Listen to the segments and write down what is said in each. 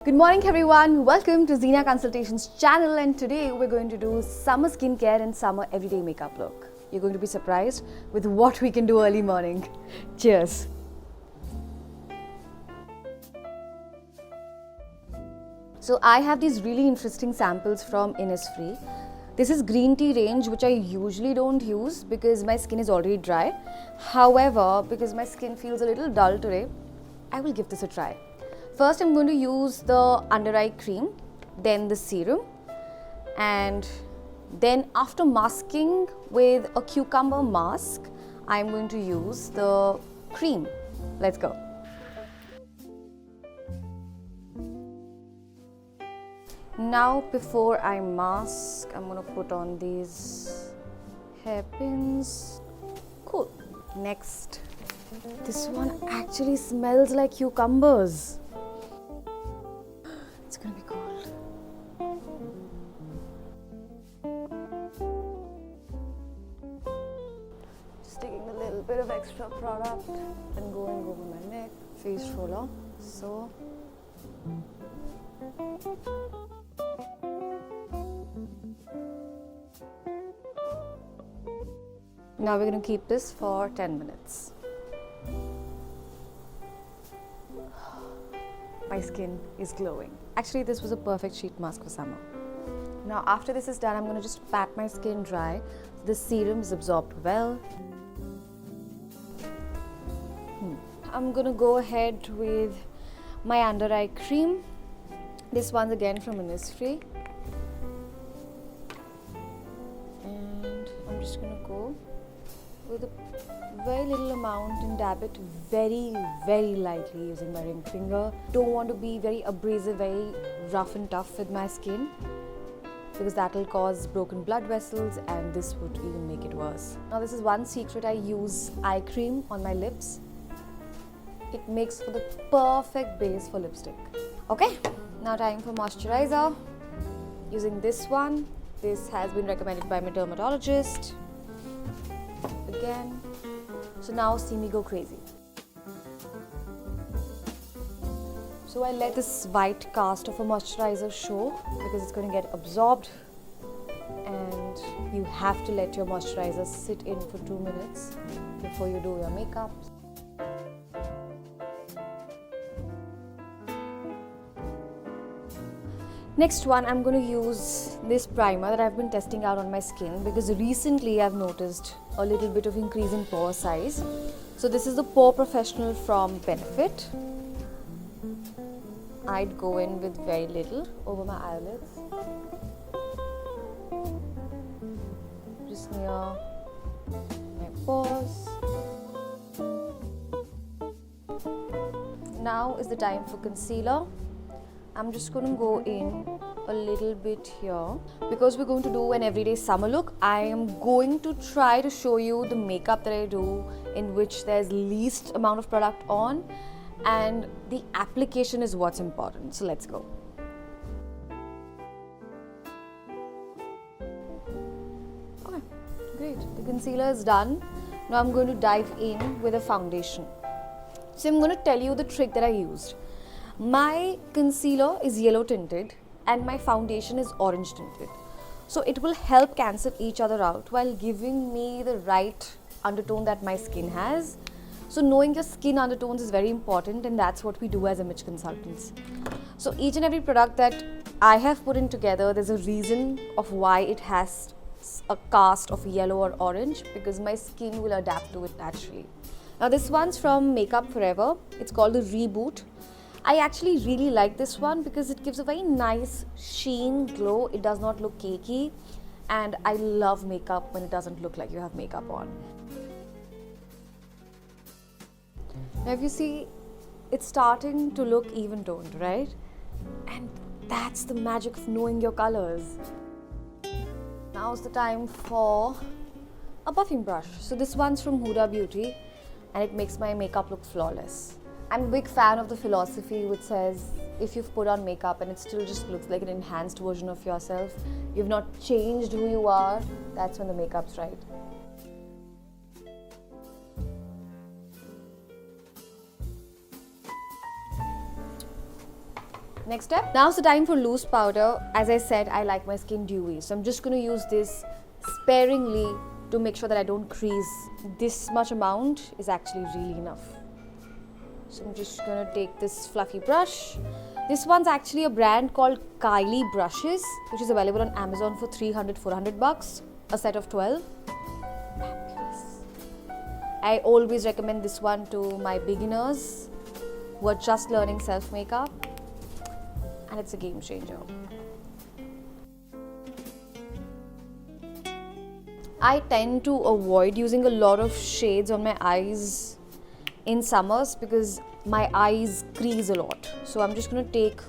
Good morning everyone, welcome to KSENIA Consultations channel, and today we're going to do summer skincare and summer everyday makeup look. You're going to be surprised with what we can do early morning. Cheers! So I have these really interesting samples from Innis. This is green tea range, which I usually don't use because my skin is already dry. However, because my skin feels a little dull today, I will give this a try. First, I'm going to use the under eye cream, then the serum, and then after masking with a cucumber mask, I'm going to use the cream. Let's go. Now, before I mask, I'm going to put on these hairpins. Cool. Next, this one actually smells like cucumbers. It's gonna be cold. Just taking a little bit of extra product and going over my neck, face roller. So. Now we're gonna keep this for 10 minutes. My skin is glowing. Actually, this was a perfect sheet mask for summer. Now, after this is done, I'm going to just pat my skin dry. The serum is absorbed well. I'm going to go ahead with my under eye cream. This one's again from Innis. And I'm just going to go with a very little amount and dab it very, very lightly using my ring finger. Don't want to be very abrasive, very rough and tough with my skin because that will cause broken blood vessels and this would even make it worse. Now, this is one secret. I use eye cream on my lips. It makes for the perfect base for lipstick. Okay, now time for moisturizer. Using this one. This has been recommended by my dermatologist. Again. So now see me go crazy. So I let this white cast of a moisturizer show because it's going to get absorbed, and you have to let your moisturizer sit in for 2 minutes before you do your makeup. Next one, I'm going to use this primer that I've been testing out on my skin because recently I've noticed a little bit of increase in pore size. So this is the Pore Professional from Benefit. I'd go in with very little over my eyelids. Just near my pores. Now is the time for concealer. I'm just going to go in a little bit here. Because we're going to do an everyday summer look, I am going to try to show you the makeup that I do in which there's least amount of product on, and the application is what's important. So let's go. Okay, great. The concealer is done. Now I'm going to dive in with a foundation. So I'm going to tell you the trick that I used. My concealer is yellow tinted and my foundation is orange tinted. So it will help cancel each other out while giving me the right undertone that my skin has. So knowing your skin undertones is very important, and that's what we do as image consultants. So each and every product that I have put in together, there's a reason of why it has a cast of yellow or orange, because my skin will adapt to it naturally. Now this one's from Makeup Forever. It's called the Reboot. I actually really like this one because it gives a very nice sheen glow. It does not look cakey, and I love makeup when it doesn't look like you have makeup on. Now if you see, it's starting to look even toned, right? And that's the magic of knowing your colors. Now's the time for a buffing brush. So this one's from Huda Beauty and it makes my makeup look flawless. I'm a big fan of the philosophy which says if you've put on makeup and it still just looks like an enhanced version of yourself, you've not changed who you are, that's when the makeup's right. Next step. Now's the time for loose powder. As I said, I like my skin dewy. So I'm just going to use this sparingly to make sure that I don't crease. This much amount is actually really enough. So I'm just going to take this fluffy brush. This one's actually a brand called Kylie brushes, which is available on Amazon for $300-400, a set of 12. Fabulous. I always recommend this one to my beginners who are just learning self makeup, and it's a game changer. I tend to avoid using a lot of shades on my eyes in summers because my eyes crease a lot. So I'm just going to take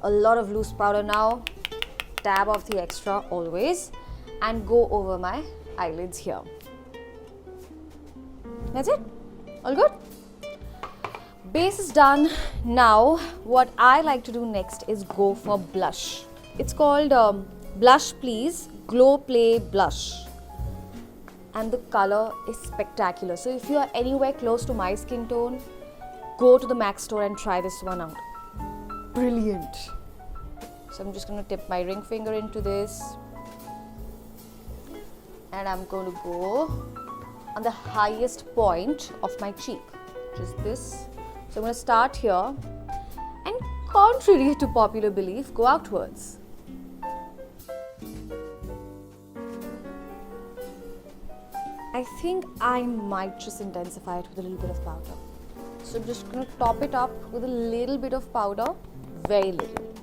a lot of loose powder now, dab off the extra always, and go over my eyelids here. That's it. All good? Base is done. Now what I like to do next is go for blush. It's called Blush Please Glow Play Blush, and the color is spectacular. So if you are anywhere close to my skin tone, go to the MAC store and try this one out. Brilliant. So I'm just going to dip my ring finger into this, and I'm going to go on the highest point of my cheek, just this. So I'm going to start here, and contrary to popular belief, go outwards. I think I might just intensify it with a little bit of powder. So I'm just going to top it up with a little bit of powder, very little.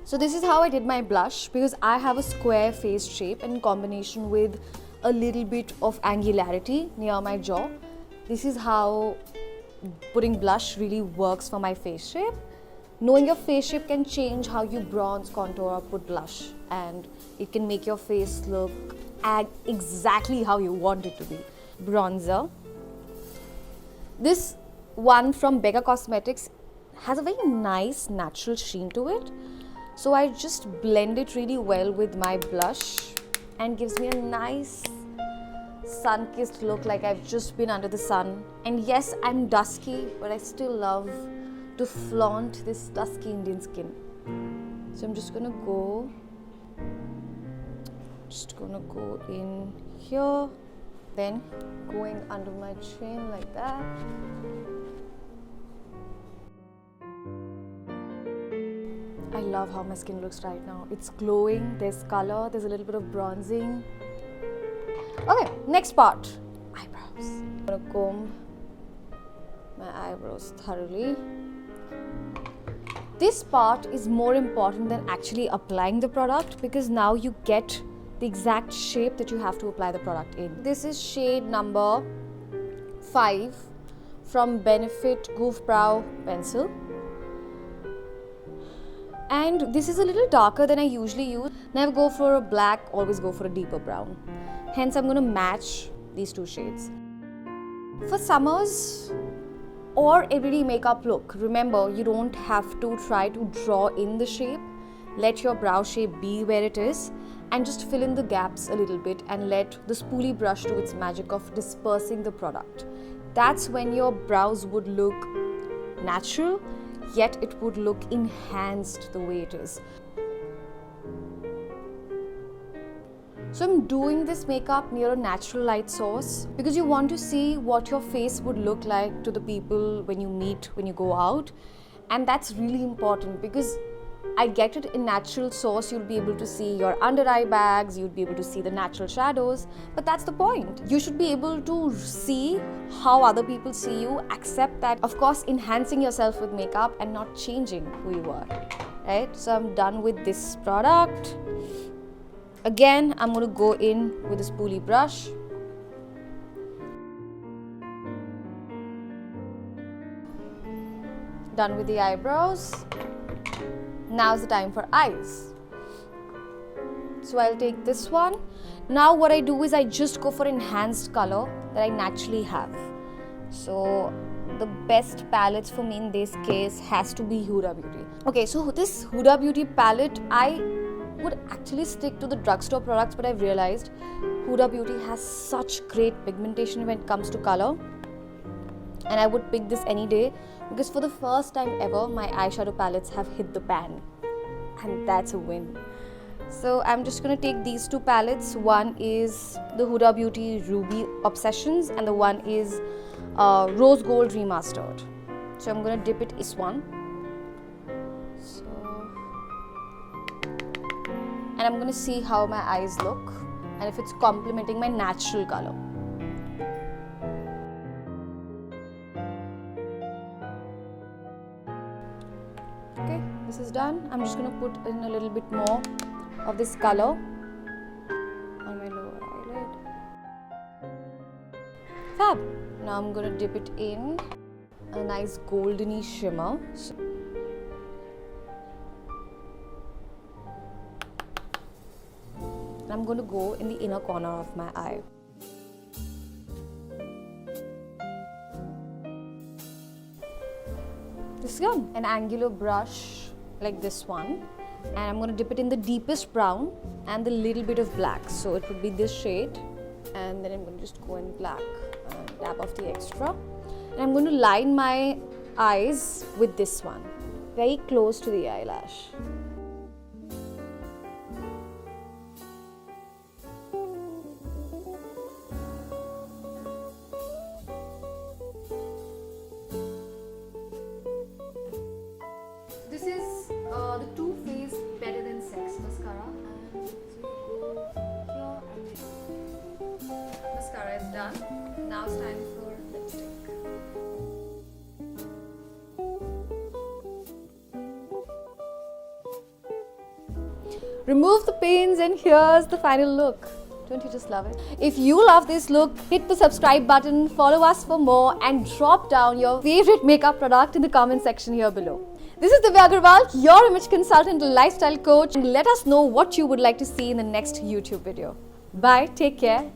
So this is how I did my blush, because I have a square face shape in combination with a little bit of angularity near my jaw. This is how putting blush really works for my face shape. Knowing your face shape can change how you bronze, contour, or put blush, and it can make your face look exactly how you want it to be. Bronzer. This one from Becca Cosmetics has a very nice natural sheen to it. So I just blend it really well with my blush and gives me a nice sun-kissed look, like I've just been under the sun. And yes, I'm dusky, but I still love to flaunt this dusky Indian skin. So I'm just gonna go in here, then going under my chin like that. I love how my skin looks right now. It's glowing, there's color, there's a little bit of bronzing. Okay, next part, eyebrows. I'm gonna comb my eyebrows thoroughly. This part is more important than actually applying the product, because now you get the exact shape that you have to apply the product in. This is shade number 5 from Benefit Goof Brow Pencil. And this is a little darker than I usually use. Never go for a black, always go for a deeper brown. Hence, I'm going to match these two shades. For summers or everyday makeup look, remember, you don't have to try to draw in the shape. Let your brow shape be where it is, and just fill in the gaps a little bit and let the spoolie brush do its magic of dispersing the product. That's when your brows would look natural, yet it would look enhanced the way it is. So I'm doing this makeup near a natural light source because you want to see what your face would look like to the people when you meet, when you go out. And that's really important because I get it in natural source, you'll be able to see your under eye bags, you'll be able to see the natural shadows, but that's the point. You should be able to see how other people see you, accept that, of course, enhancing yourself with makeup and not changing who you are, right? So I'm done with this product. Again, I'm going to go in with a spoolie brush. Done with the eyebrows. Now's the time for eyes. So I'll take this one. Now what I do is I just go for enhanced color that I naturally have. So the best palettes for me in this case has to be Huda Beauty. Okay, so this Huda Beauty palette, I would actually stick to the drugstore products, but I've realized Huda Beauty has such great pigmentation when it comes to color. and I would pick this any day because for the first time ever my eyeshadow palettes have hit the pan, and that's a win. So I'm just gonna take these two palettes. One is the Huda Beauty Ruby Obsessions and the one is Rose Gold Remastered. So I'm gonna dip it in this one. So, and I'm gonna see how my eyes look and if it's complementing my natural color. Okay, this is done. I'm just gonna put in a little bit more of this color on my lower eyelid. Fab! Now I'm gonna dip it in a nice goldeny shimmer. And I'm going to go in the inner corner of my eye. This is an angular brush like this one, and I'm going to dip it in the deepest brown and the little bit of black. So it would be this shade, and then I'm going to just go in black and dab off the extra. And I'm going to line my eyes with this one, very close to the eyelash. This is the Too Faced Better Than Sex mascara, and so go here and here. Mascara is done. Now it's time for lipstick. Remove the pins and here's the final look. Don't you just love it? If you love this look, hit the subscribe button, follow us for more, and drop down your favorite makeup product in the comment section here below. This is Divya Agarwal, your image consultant and lifestyle coach, and let us know what you would like to see in the next YouTube video. Bye, take care.